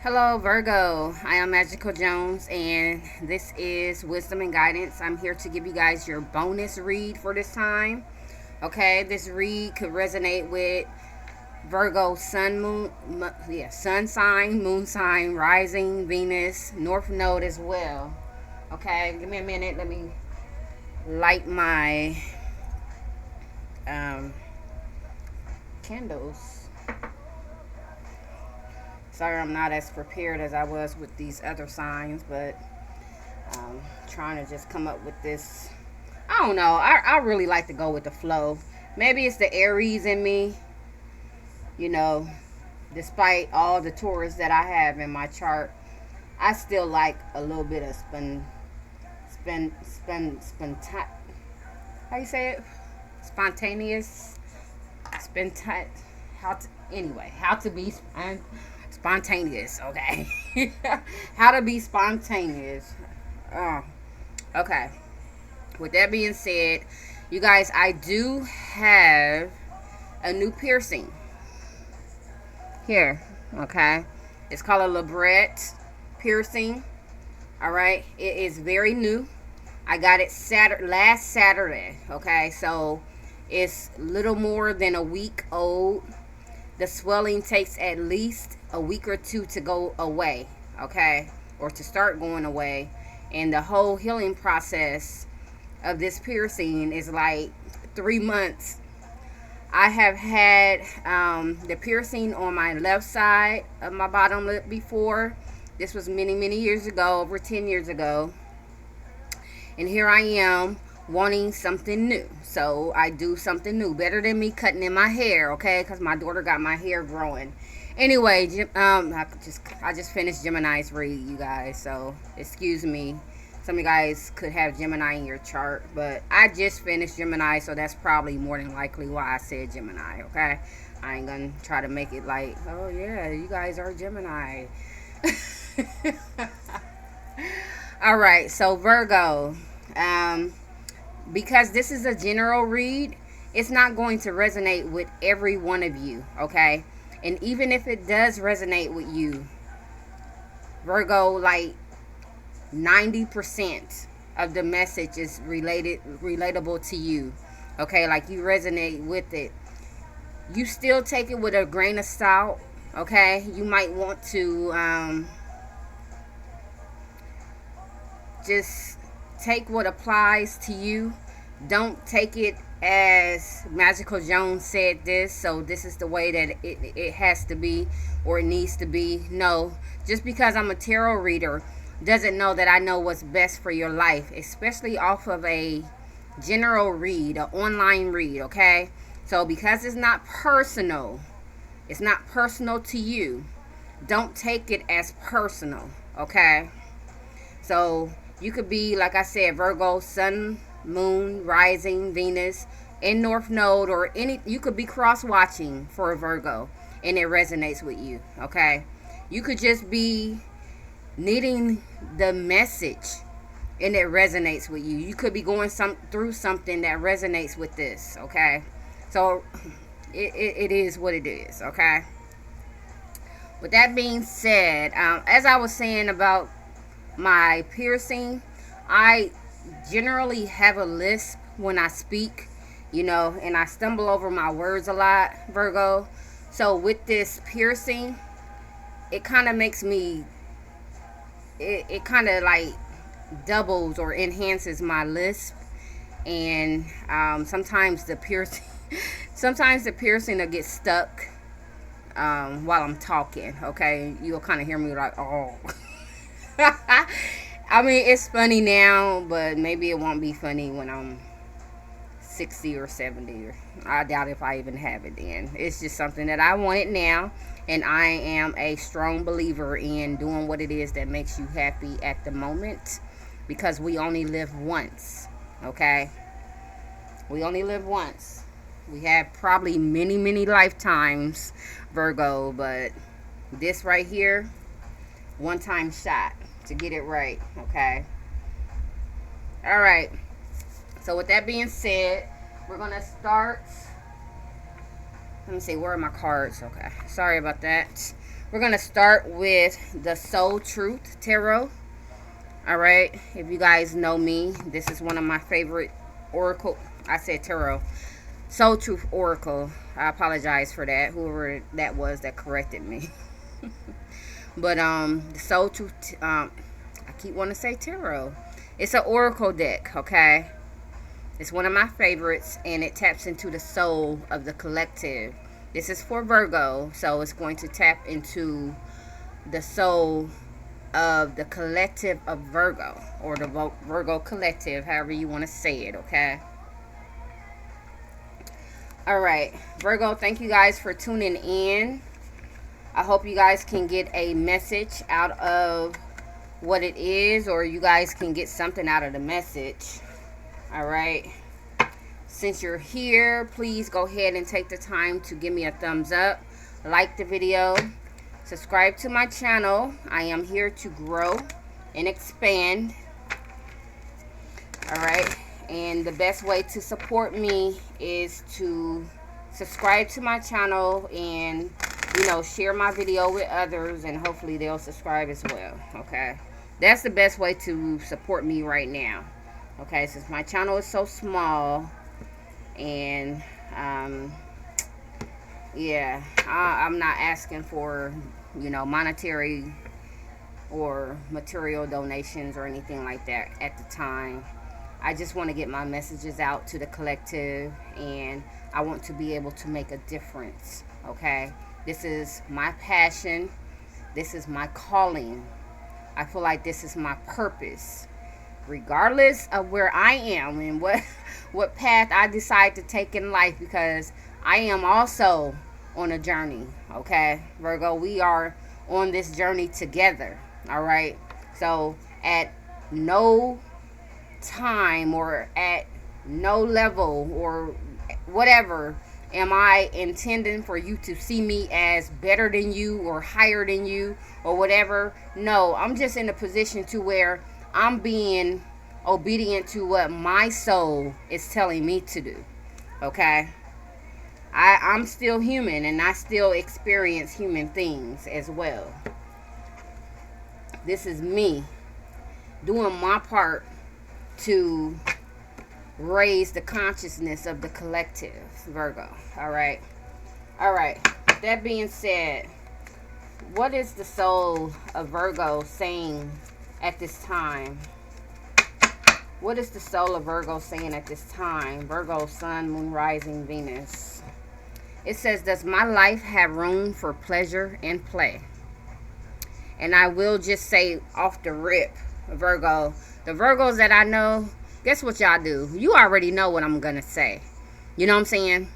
Hello, Virgo. I am Magickal Jones, and this is Wisdom and Guidance. I'm here to give you guys your bonus read for this time. Okay, this read could resonate with Virgo sun sign, moon sign, rising, Venus, North Node as well. Okay, give me a minute. Let me light my um, candles. Sorry, I'm not as prepared as I was with these other signs, but trying to just come up with this. I don't know. I really like to go with the flow. Maybe it's the Aries in me, you know. Despite all the Taurus that I have in my chart, I still like a little bit of spin. How you say it? Spontaneous. Sponta- how to be spontaneous, okay? How to be spontaneous. Oh, okay. With that being said, you guys, I do have a new piercing here, okay? It's called a labret piercing, all right? It is very new. I got it last Saturday, okay? So it's little more than a week old. The swelling takes at least a week or two to go away, okay? Or to start going away. And the whole healing process of this piercing is like 3 months. I have had the piercing on my left side of my bottom lip before. This was many, many years ago, over 10 years ago. And here I am wanting something new. So I do something new. Better than me cutting in my hair, okay? Because my daughter got my hair growing. Anyway, I just finished Gemini's read, you guys. So excuse me. Some of you guys could have Gemini in your chart, but I just finished Gemini, so that's probably more than likely why I said Gemini, okay? I ain't gonna try to make it like, oh yeah, you guys are Gemini. All right, so Virgo, because this is a general read, it's not going to resonate with every one of you, okay? And even if it does resonate with you, Virgo, like 90% of the message is relatable to you, okay? Like you resonate with it. You still take it with a grain of salt, okay? You might want to just take what applies to you. Don't take it as Magickal Jones said this, so this is the way that it has to be or it needs to be. No, just because I'm a tarot reader doesn't know that I know what's best for your life, especially off of a general read, an online read, okay? So because it's not personal to you, don't take it as personal, okay? So you could be, like I said, Virgo, sun, moon, rising, Venus, in North Node, or any. You could be cross watching for a Virgo, and it resonates with you. Okay, you could just be needing the message, and it resonates with you. You could be going through something that resonates with this. Okay, so it is what it is. Okay. With that being said, as I was saying about my piercing, I generally have a lisp when I speak, and I stumble over my words a lot, Virgo. So with this piercing, it kind of makes me, it kind of like doubles or enhances my lisp. And sometimes the piercing, sometimes the piercing will get stuck while I'm talking, okay? You'll kind of hear me like, oh. I mean, it's funny now, but maybe it won't be funny when I'm 60 or 70. I doubt if I even have it then. It's just something that I want it now, and I am a strong believer in doing what it is that makes you happy at the moment, because we only live once, okay? We only live once. We have probably many, many lifetimes, Virgo, but this right here, one time shot to get it right, okay? All right, so with that being said, we're gonna start. Let me see, where are my cards? Okay, sorry about that. We're going to start with the Soul Truth Tarot. All right. If you guys know me, this is one of my favorite oracle. I said tarot. Soul Truth Oracle. I apologize for that, whoever that was that corrected me. But the Soul Truth, I keep wanting to say tarot. It's an oracle deck, okay? It's one of my favorites, and it taps into the soul of the collective. This is for Virgo, so it's going to tap into the soul of the collective of Virgo, or the Virgo collective, however you want to say it, okay? All right, Virgo, thank you guys for tuning in. I hope you guys can get a message out of what it is, or you guys can get something out of the message. All right. Since you're here, please go ahead and take the time to give me a thumbs up, like the video, subscribe to my channel. I am here to grow and expand. All right. And the best way to support me is to subscribe to my channel and, you know, share my video with others, and hopefully they'll subscribe as well. Okay. That's the best way to support me right now. Okay. Since my channel is so small, and yeah, I'm not asking for, you know, monetary or material donations or anything like that at the time. I just want to get my messages out to the collective, and I want to be able to make a difference. Okay, this is my passion. This is my calling. I feel like this is my purpose, regardless of where I am and what path I decide to take in life, because I am also on a journey. Okay, Virgo, we are on this journey together. All right, so at no time or at no level or whatever am I intending for you to see me as better than you or higher than you or whatever. No, I'm just in a position to where I'm being obedient to what my soul is telling me to do. Okay, I'm still human, and I still experience human things as well. This is me doing my part to raise the consciousness of the collective, Virgo. All right. That being said, what is the soul of Virgo saying at this time? What is the soul of Virgo saying at this time? Virgo, Sun, Moon, Rising, Venus. It says, does my life have room for pleasure and play? And I will just say off the rip, Virgo, the Virgos that I know, guess what y'all do? You already know what I'm going to say. You know what I'm saying?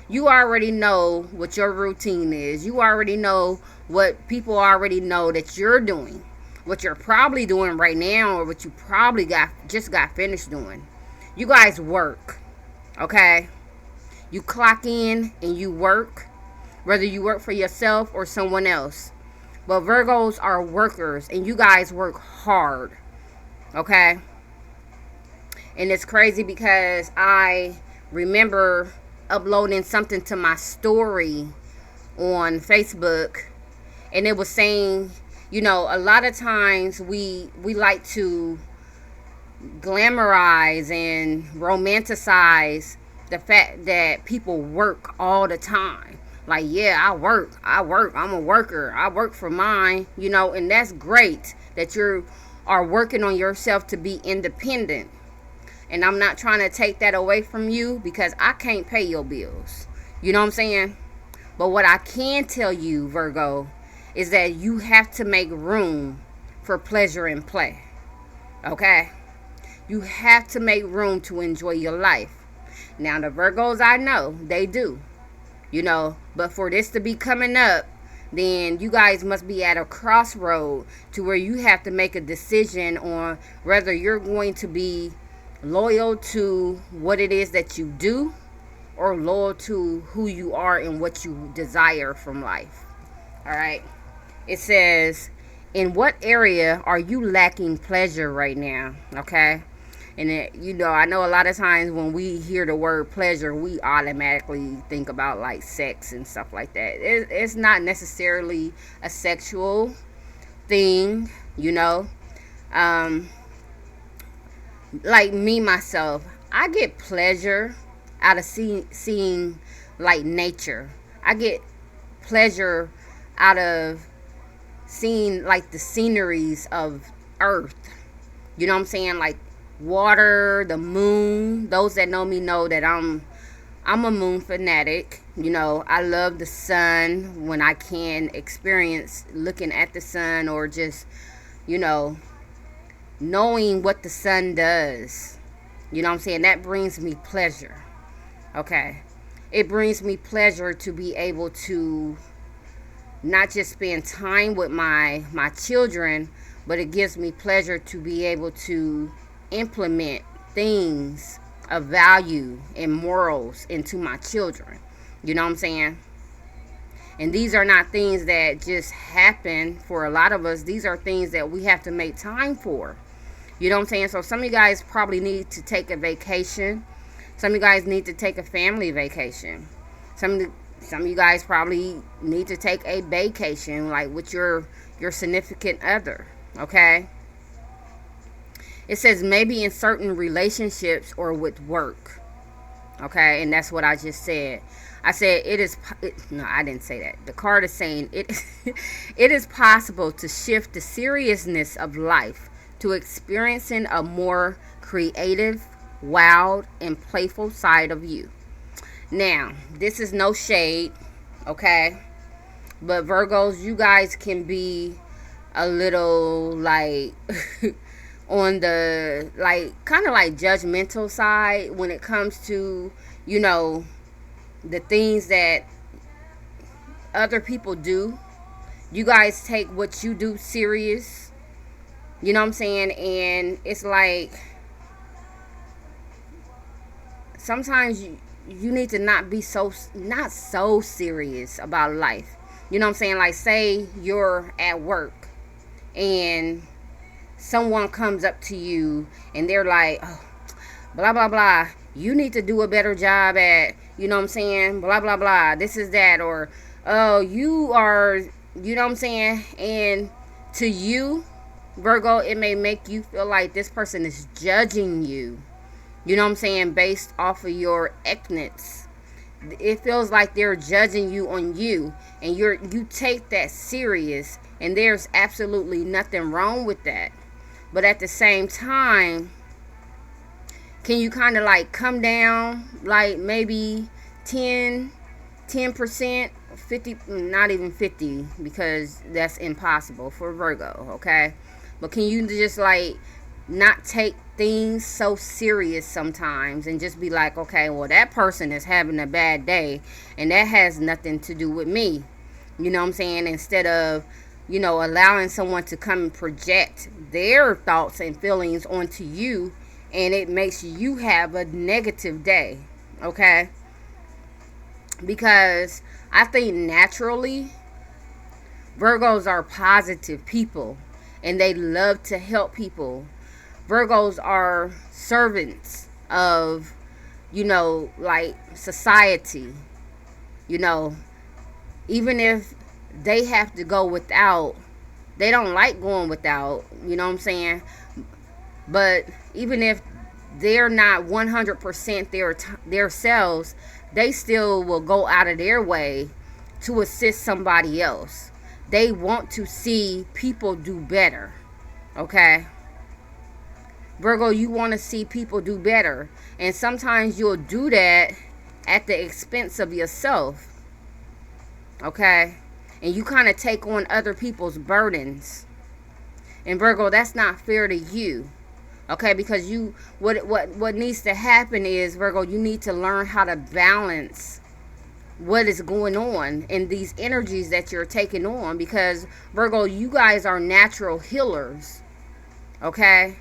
You already know what your routine is. You already know what people already know that you're doing. What you're probably doing right now, or what you probably just got finished doing. You guys work. Okay? You clock in and you work. Whether you work for yourself or someone else. But Virgos are workers, and you guys work hard. Okay? And it's crazy because I remember uploading something to my story on Facebook, and it was saying, you know, a lot of times we like to glamorize and romanticize the fact that people work all the time. Like, yeah, I work, I'm a worker, I work for mine, you know, and that's great that you are working on yourself to be independent. And I'm not trying to take that away from you, because I can't pay your bills. You know what I'm saying? But what I can tell you, Virgo, is that you have to make room for pleasure and play. Okay? You have to make room to enjoy your life. Now, the Virgos I know, they do. You know, but for this to be coming up, then you guys must be at a crossroad to where you have to make a decision on whether you're going to be loyal to what it is that you do, or loyal to who you are and what you desire from life. All right. It says, in what area are you lacking pleasure right now? Okay. And I know a lot of times when we hear the word pleasure, we automatically think about like sex and stuff like that. It's not necessarily a sexual thing, um like me myself, I get pleasure out of seeing like nature. I get pleasure out of seeing like the sceneries of earth. You know what I'm saying? Like water, the moon. Those that know me know that I'm a moon fanatic. I love the sun when I can experience looking at the sun, or just, you know, knowing what the sun does. You know what I'm saying? That brings me pleasure. Okay. It brings me pleasure to be able to not just spend time with my children, but it gives me pleasure to be able to implement things of value and morals into my children. You know what I'm saying? And these are not things that just happen for a lot of us. These are things that we have to make time for. You know what I'm saying? So some of you guys probably need to take a vacation. Some of you guys need to take a family vacation. Some of you guys probably need to take a vacation, like with your significant other. Okay? It says maybe in certain relationships or with work. Okay? And that's what I just said. I said no, I didn't say that. The card is saying it is possible to shift the seriousness of life to experiencing a more creative, wild, and playful side of you. Now, this is no shade, okay? But Virgos, you guys can be a little like on the kind of like judgmental side when it comes to, the things that other people do. You guys take what you do serious. You know what I'm saying? And it's like sometimes you need to not so serious about life. You know what I'm saying? Like, say you're at work and someone comes up to you and they're like, oh, blah blah blah, you need to do a better job at, you know what I'm saying, blah blah blah, this is that, or oh, you are, you know what I'm saying. And to you, Virgo, it may make you feel like this person is judging you, you know what I'm saying, based off of your ignorance. It feels like they're judging you on you, and you take that serious, and there's absolutely nothing wrong with that. But at the same time, can you kind of like come down, like maybe 10%, 50, not even 50, because that's impossible for Virgo, okay? But can you just like not take things so serious sometimes and just be like, okay, well, that person is having a bad day and that has nothing to do with me. You know what I'm saying? Instead of, allowing someone to come and project their thoughts and feelings onto you, and it makes you have a negative day, okay? Because I think naturally Virgos are positive people and they love to help people. Virgos are servants of, like society. Even if they have to go without, they don't like going without, you know what I'm saying? But even if they're not 100% their selves, they still will go out of their way to assist somebody else. They want to see people do better, okay? Virgo, you want to see people do better. And sometimes you'll do that at the expense of yourself, okay? And you kind of take on other people's burdens. And Virgo, that's not fair to you. Okay, because what needs to happen is, Virgo, you need to learn how to balance what is going on in these energies that you're taking on, because Virgo, you guys are natural healers. Okay?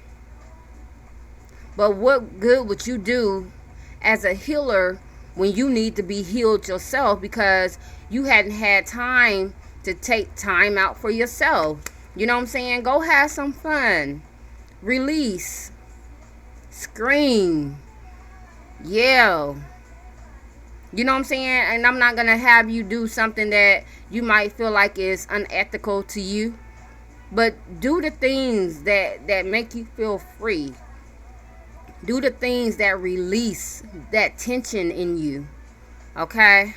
But what good would you do as a healer when you need to be healed yourself, because you hadn't had time to take time out for yourself? You know what I'm saying? Go have some fun. Release. scream, yell. You know what I'm saying? And I'm not going to have you do something that you might feel like is unethical to you. But do the things that make you feel free. Do the things that release that tension in you. Okay?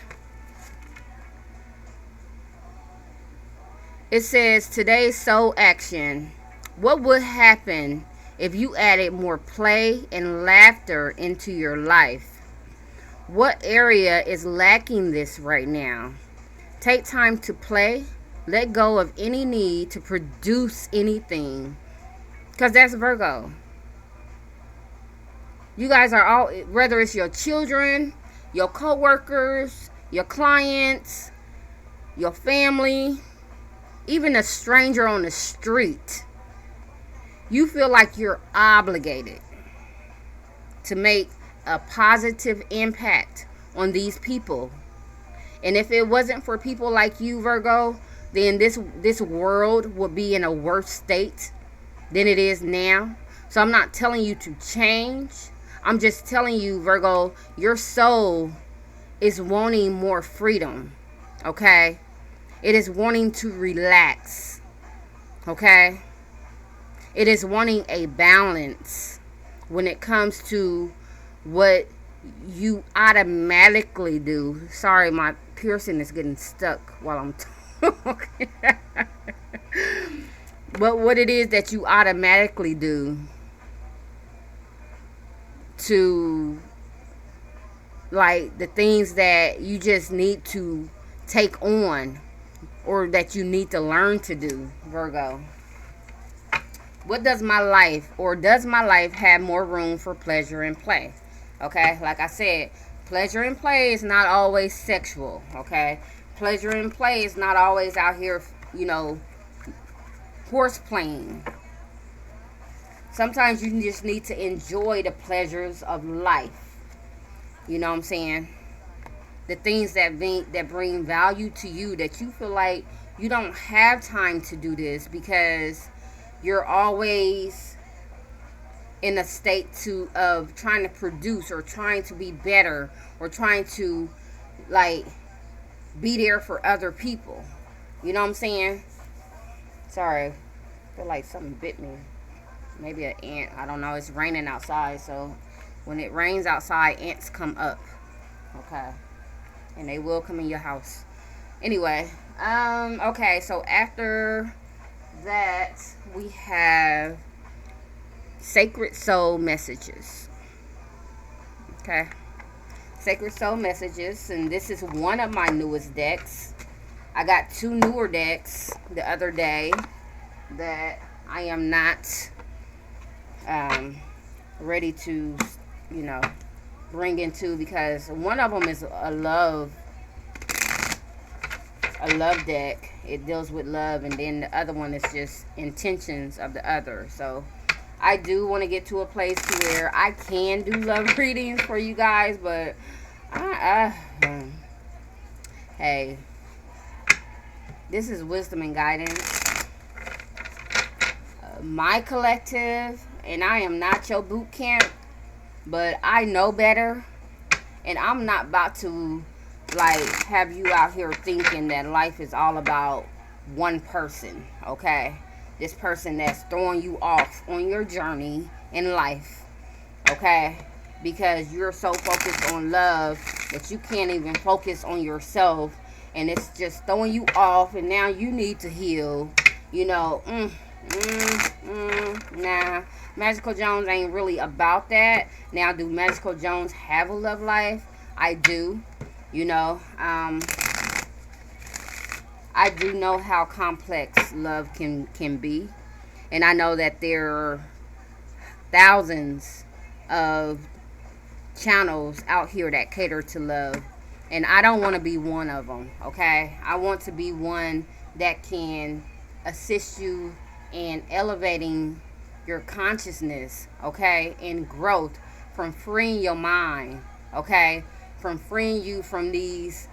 It says today's soul action. What would happen if you added more play and laughter into your life? What area is lacking this right now? Take time to play. Let go of any need to produce anything. Because that's Virgo. You guys are all, whether it's your children, your co-workers, your clients, your family, even a stranger on the street, you feel like you're obligated to make a positive impact on these people. And if it wasn't for people like you, Virgo, then this world would be in a worse state than it is now. So I'm not telling you to change. I'm just telling you, Virgo, your soul is wanting more freedom. Okay? It is wanting to relax. Okay? It is wanting a balance when it comes to what you automatically do. Sorry, my piercing is getting stuck while I'm talking. But what it is that you automatically do to, like, the things that you just need to take on or that you need to learn to do, Virgo. What does my life, or does my life have more room for pleasure and play? Okay, like I said, pleasure and play is not always sexual. Okay, pleasure and play is not always out here, horse playing. Sometimes you just need to enjoy the pleasures of life. You know what I'm saying? The things that bring value to you, that you feel like you don't have time to do this because you're always in a state of trying to produce or trying to be better or trying to, like, be there for other people. You know what I'm saying? Sorry, I feel like something bit me. Maybe an ant. I don't know. It's raining outside, so when it rains outside, ants come up. Okay, and they will come in your house. Anyway, okay. So after that, we have Sacred Soul Messages. Okay, Sacred Soul Messages, and this is one of my newest decks. I got two newer decks the other day that I am not ready to, bring into, because one of them is a love deck. It deals with love, and then the other one is just intentions of the other. So I do want to get to a place to where I can do love readings for you guys, but hey, this is wisdom and guidance. My collective, and I am not your boot camp, but I know better, and I'm not about to, like, have you out here thinking that life is all about one person. Okay, this person that's throwing you off on your journey in life. Okay, because you're so focused on love that you can't even focus on yourself, and it's just throwing you off, and now you need to heal. Nah, Magickal Jones ain't really about that. Now, do Magickal Jones have a love life? I do. I do know how complex love can be, and I know that there are thousands of channels out here that cater to love, and I don't want to be one of them. Okay, I want to be one that can assist you in elevating your consciousness, okay, and growth, from freeing your mind, okay, from freeing you from these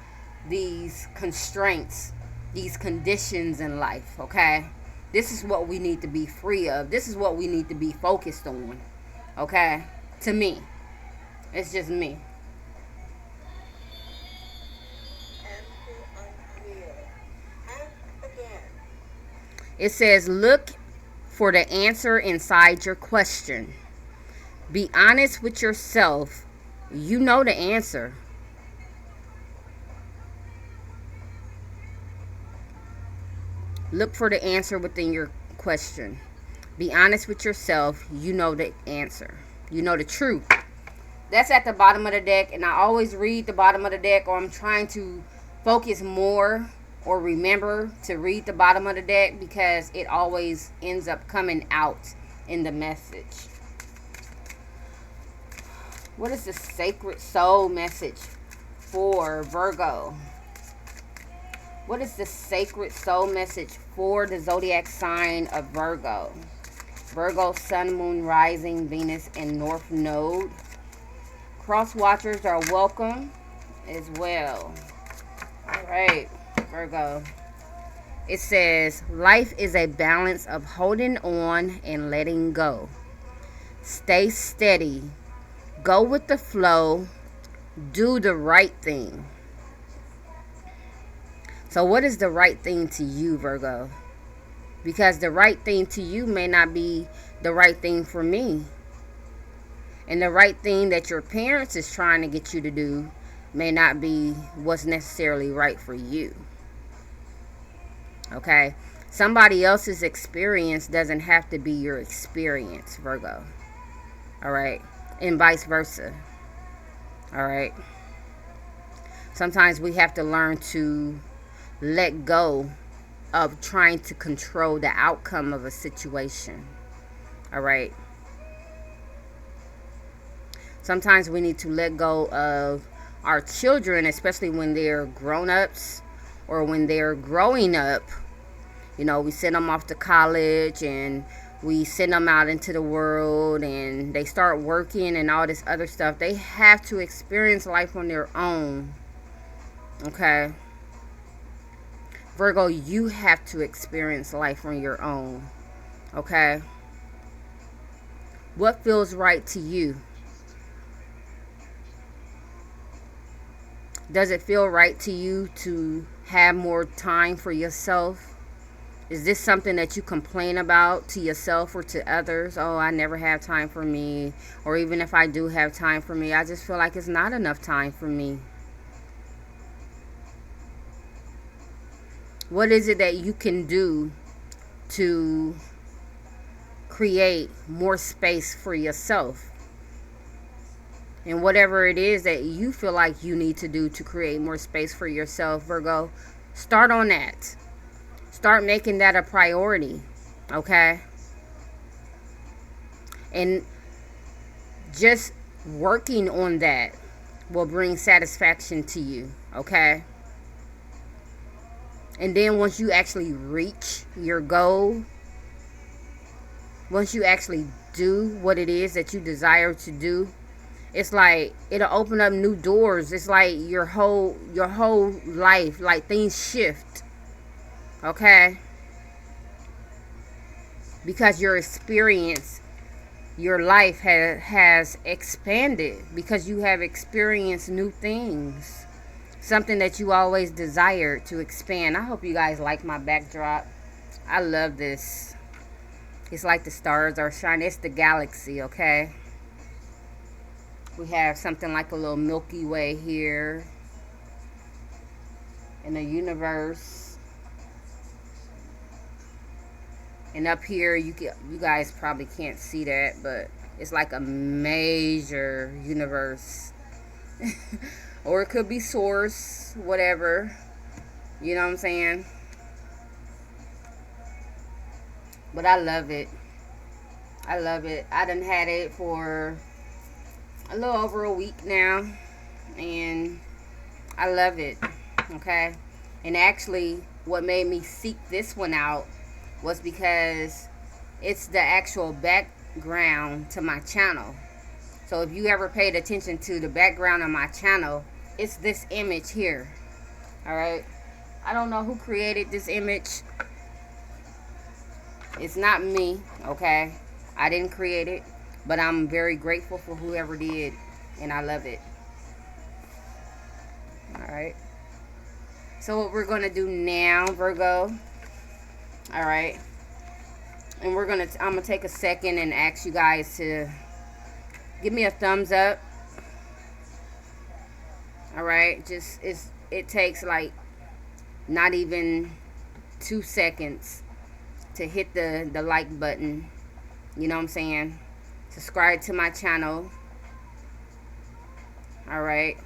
constraints, these conditions in life. Okay, this is what we need to be free of. This is what we need to be focused on. Okay, To me. It's just me. It says, look for the answer inside your question. Be honest with yourself. You know the answer. Look for the answer within your question. Be honest with yourself. You know the answer. You know the truth. That's at the bottom of the deck, and I always read the bottom of the deck, or I'm trying to focus more or remember to read the bottom of the deck, because it always ends up coming out in the message. What is the sacred soul message for Virgo? What is the sacred soul message for the zodiac sign of Virgo? Virgo, Sun, Moon, Rising, Venus, and North Node. Cross watchers are welcome as well. All right, Virgo. It says, life is a balance of holding on and letting go. Stay steady. Go with the flow. Do the right thing. So what is the right thing to you, Virgo? Because the right thing to you may not be the right thing for me. And the right thing that your parents is trying to get you to do may not be what's necessarily right for you. Okay? Somebody else's experience doesn't have to be your experience, Virgo. All right? And vice versa. All right? Sometimes we have to learn to let go of trying to control the outcome of a situation. All right? Sometimes we need to let go of our children, especially when they're grown-ups or when they're growing up. You know, we send them off to college and we send them out into the world and they start working and all this other stuff. They have to experience life on their own. Okay? Virgo, you have to experience life on your own. Okay? What feels right to you? Does it feel right to you to have more time for yourself? Is this something that you complain about to yourself or to others? Oh, I never have time for me. Or even if I do have time for me, I just feel like it's not enough time for me. What is it that you can do to create more space for yourself? And whatever it is that you feel like you need to do to create more space for yourself, Virgo, start on that. Start making that a priority, okay? And just working on that will bring satisfaction to you, okay? And then once you actually reach your goal, once you actually do what it is that you desire to do, it's like it'll open up new doors. It's like your whole life, like things shift. Okay? Because your experience, your life has expanded because you have experienced new things. Something that you always desired to expand. I hope you guys like my backdrop. I love this. It's like the stars are shining. It's the galaxy, okay? We have something like a little Milky Way here in the universe. And up here, you guys probably can't see that, but it's like a major universe. Or it could be source, whatever. You know what I'm saying? But I love it. I love it. I done had it for a little over a week now. And I love it. Okay? And actually, what made me seek this one out was because it's the actual background to my channel. So if you ever paid attention to the background of my channel, it's this image here. Alright? I don't know who created this image. It's not me, okay? I didn't create it. But I'm very grateful for whoever did, and I love it. All right. So what we're gonna do now, Virgo. All right. And I'm gonna take a second and ask you guys to give me a thumbs up. All right. It takes like not even 2 seconds to hit the like button. You know what I'm saying? Subscribe to my channel. All right.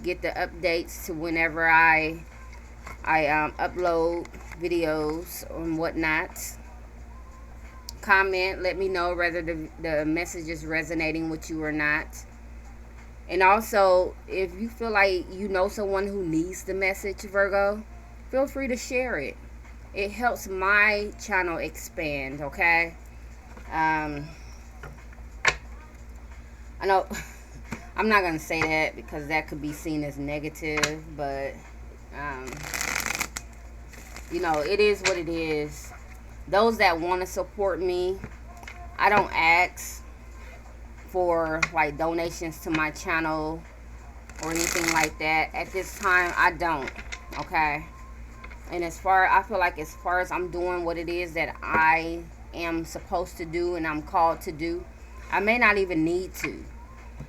Get the updates to whenever I upload videos and whatnot. Comment, let me know whether the message is resonating with you or not. And also, if you feel like you know someone who needs the message, Virgo, feel free to share it. It helps my channel expand, okay? I know I'm not going to say that because that could be seen as negative, but you know, it is what it is. Those that want to support me, I don't ask for like donations to my channel or anything like that. At this time, I don't, okay? And I feel like as far as I'm doing what it is that I am supposed to do and I'm called to do, I may not even need to.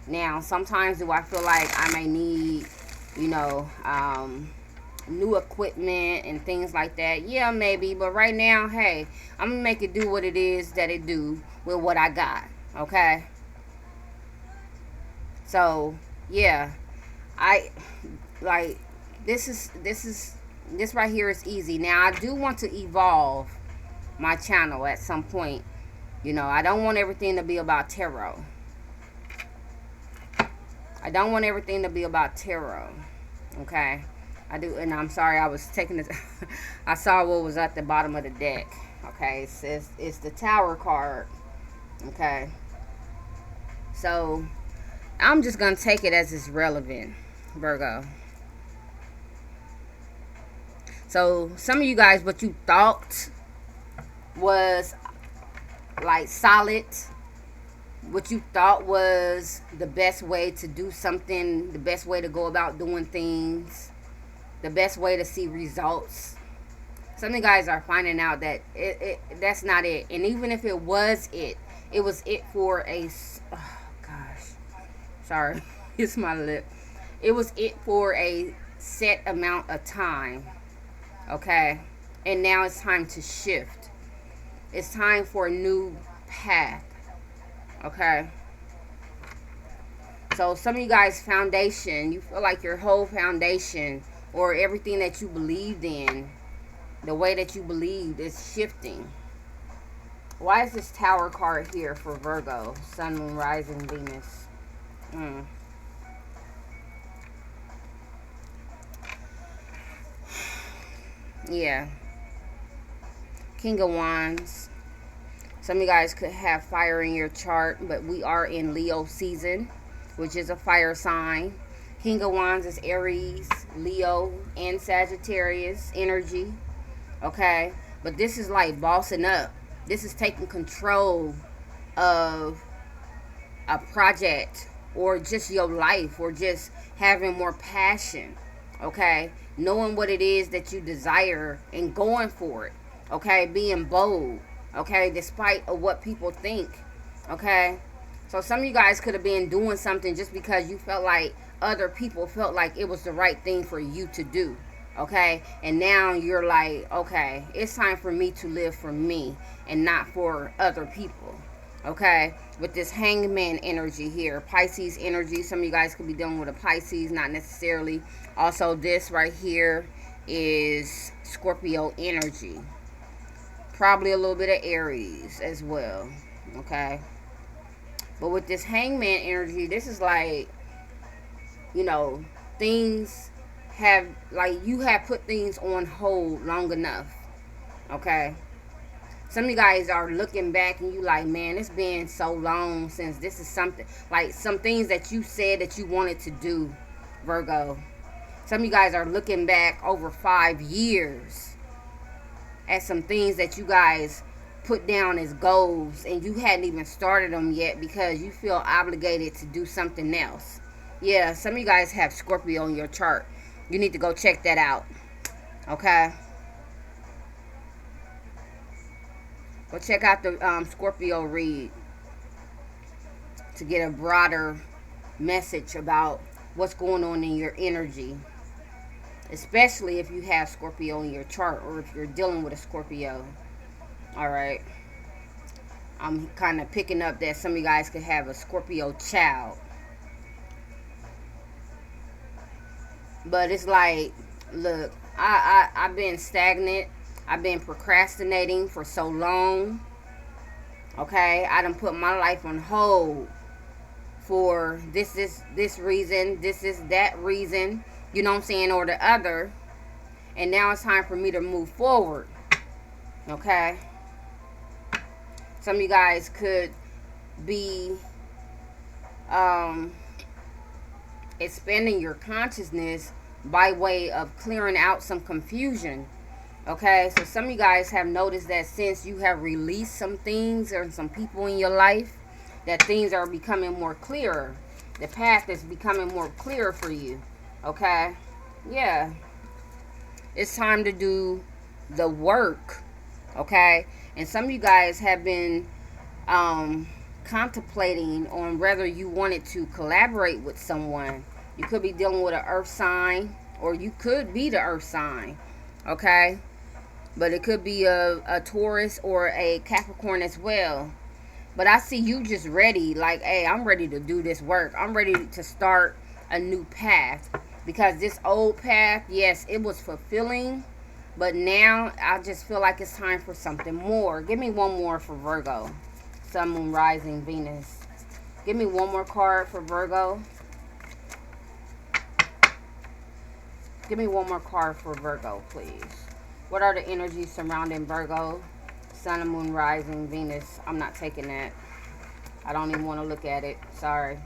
Now, sometimes do I feel like I may need, you know, new equipment and things like that? Yeah, maybe. But right now, hey, I'm going to make it do what it is that it do with what I got. Okay? So, yeah. This right here is easy. Now, I do want to evolve my channel at some point. You know, I don't want everything to be about tarot. I don't want everything to be about tarot. Okay? I do, and I'm sorry, I was taking this. I saw what was at the bottom of the deck. Okay? It's the Tower card. Okay? So, I'm just going to take it as it's relevant, Virgo. So, some of you guys, what you thought was like solid, what you thought was the best way to do something, the best way to go about doing things, the best way to see results. Some of you guys are finding out that that's not it. And even if it was it for a, oh gosh, sorry, it's my lip. It was it for a set amount of time, okay? And now it's time to shift. It's time for a new path, okay? So some of you guys' foundation, you feel like your whole foundation or everything that you believed in, the way that you believed is shifting. Why is this Tower card here for Virgo? Sun, Moon, Rising, Venus. Yeah. King of Wands. Some of you guys could have fire in your chart, but we are in Leo season, which is a fire sign. King of Wands is Aries, Leo, and Sagittarius energy. Okay? But this is like bossing up. This is taking control of a project or just your life or just having more passion. Okay? Knowing what it is that you desire and going for it. Okay? Being bold. Okay? Despite of what people think. Okay? So some of you guys could have been doing something just because you felt like other people felt like it was the right thing for you to do. Okay? And now you're like, okay, it's time for me to live for me and not for other people. Okay? With this hangman energy here, Pisces energy. Some of you guys could be dealing with a Pisces, not necessarily. Also, this right here is Scorpio energy. Probably a little bit of Aries as well. Okay? But with this hangman energy, this is like, you know, things have, like, you have put things on hold long enough. Okay? Some of you guys are looking back and you like, man, it's been so long since this is something, like some things that you said that you wanted to do, Virgo. Some of you guys are looking back over 5 years at some things that you guys put down as goals and you hadn't even started them yet because you feel obligated to do something else. Yeah, some of you guys have Scorpio on your chart. You need to go check that out. Okay? Go check out the Scorpio read to get a broader message about what's going on in your energy. Especially if you have Scorpio in your chart or if you're dealing with a Scorpio. Alright. I'm kind of picking up that some of you guys could have a Scorpio child. But it's like, look, I've been stagnant. I've been procrastinating for so long. Okay? I done put my life on hold for this reason, this is that reason, you know what I'm saying, or the other. And now it's time for me to move forward. Okay? Some of you guys could be expanding your consciousness by way of clearing out some confusion. Okay, so some of you guys have noticed that since you have released some things or some people in your life, that things are becoming more clearer. The path is becoming more clear for you. Okay, yeah, it's time to do the work. Okay, and some of you guys have been contemplating on whether you wanted to collaborate with someone. You could be dealing with an earth sign, or you could be the earth sign. Okay, but it could be a Taurus or a Capricorn as well. But I see you just ready, like, hey, I'm ready to do this work. I'm ready to start a new path. Because this old path, yes, it was fulfilling. But now I just feel like it's time for something more. Give me one more for Virgo. Sun, Moon, Rising, Venus. Give me one more card for Virgo. Give me one more card for Virgo, please. What are the energies surrounding Virgo? Sun, Moon, Rising, Venus. I'm not taking that. I don't even want to look at it. Sorry.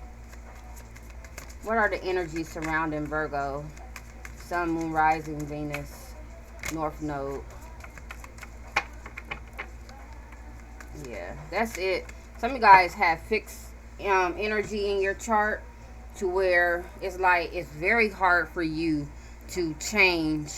What are the energies surrounding Virgo? Sun, Moon, Rising, Venus. North Node. Yeah, that's it. Some of you guys have fixed energy in your chart to where it's like it's very hard for you to change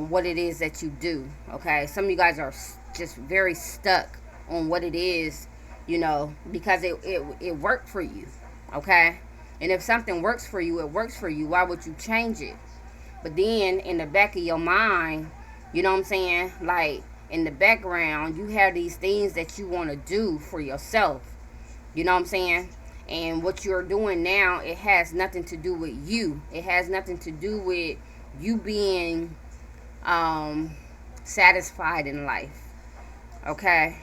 what it is that you do. Okay, some of you guys are just very stuck on what it is, you know, because it worked for you. Okay, and if something works for you, it works for you. Why would you change it? But then in the back of your mind, you know what I'm saying, like in the background, you have these things that you want to do for yourself. You know what I'm saying? And what you're doing now, it has nothing to do with you. It has nothing to do with you being satisfied in life. Okay?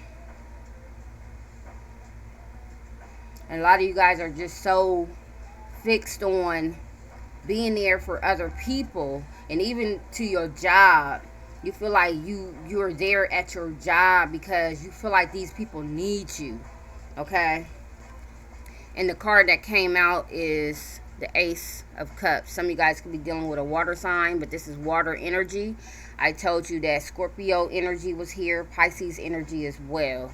And a lot of you guys are just so fixed on being there for other people, and even to your job. You feel like you're there at your job because you feel like these people need you. Okay? And the card that came out is the Ace of Cups. Some of you guys could be dealing with a water sign, but this is water energy. I told you that Scorpio energy was here, Pisces energy as well.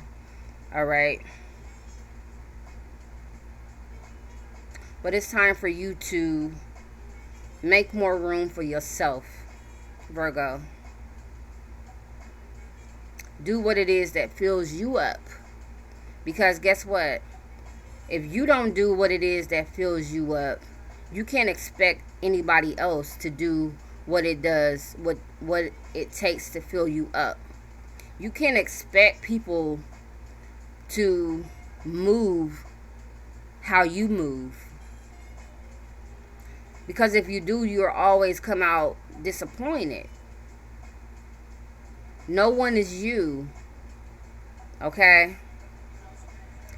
Alright? But it's time for you to make more room for yourself, Virgo. Do what it is that fills you up. Because guess what? If you don't do what it is that fills you up, you can't expect anybody else to do what it does, what it takes to fill you up. You can't expect people to move how you move. Because if you do, you'll always come out disappointed. No one is you. Okay?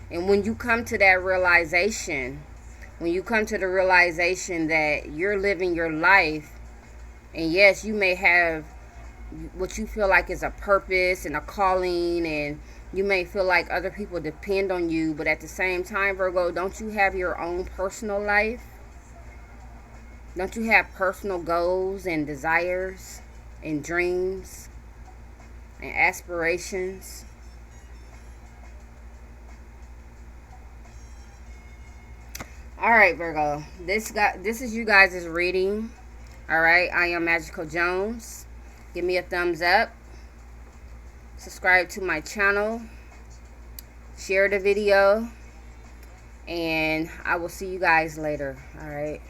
And when you come to that realization, when you come to the realization that you're living your life, and yes, you may have what you feel like is a purpose and a calling, and you may feel like other people depend on you, but at the same time, Virgo, don't you have your own personal life? Don't you have personal goals and desires and dreams? and aspirations. All right, Virgo. This is you guys' reading. All right, I am Magickal Jones. Give me a thumbs up. Subscribe to my channel. Share the video. And I will see you guys later. All right.